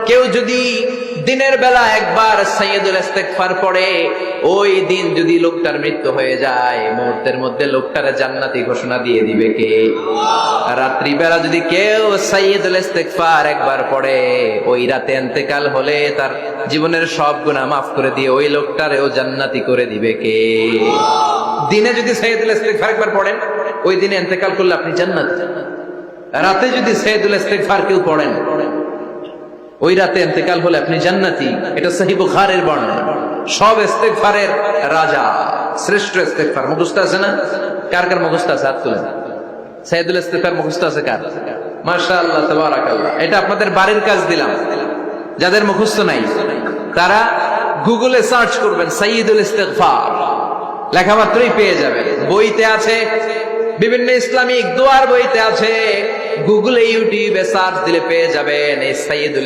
কেউ যদি দিনের বেলা একবার সাইয়্যিদুল ইস্তিগফার পড়ে, ওই দিন যদি লোকটার মৃত্যু হয়ে যায়, মুহূর্তের মধ্যে লোকটার জান্নাতি ঘোষণা দিয়ে দিবে কে? রাত্রি বেলা যদি কেউ সাইয়্যিদুল ইস্তিগফার একবার পড়ে, ওই রাতে ইন্তেকাল হলে তার জীবনের সব গুনাহ মাফ করে দিয়ে ওই লোকটারেও জান্নাতি করে দিবে কে? দিনে যদি সাইয়্যিদুল ইস্তিগফার একবার পড়েন, ওই দিনে ইন্তেকাল করলে আপনি জান্নাতি। রাতে যদি সাইয়্যিদুল ইস্তিগফার কেউ পড়েন, ওই রাতে ইন্তেকাল হলে আপনি জান্নাতি। এটা সহিহ বুখারীর বর্ণনা। সব ইস্তিগফারের রাজা, শ্রেষ্ঠ ইস্তিগফার মুখস্থ আছে না? কার কার মুখস্থ আছে? হাত তুলেন। সাইয়্যিদুল ইস্তিগফার মুখস্থ আছে কার? মাশাআল্লাহ, তাবারাকাল্লাহ। এটা আপনাদের বাড়ির কাজ দিলাম। যাদের মুখস্থ নাই তারা গুগলে সার্চ করবেন সাইয়্যিদুল ইস্তিগফার, লেখা মাত্রই পেয়ে যাবেন। বইতে আছে, বিভিন্ন ইসলামিক দোয়ার বইতে আছে, গুগলে ইউটিউবে সার্চ দিলে পেয়ে যাবেন এই সাইয়্যিদুল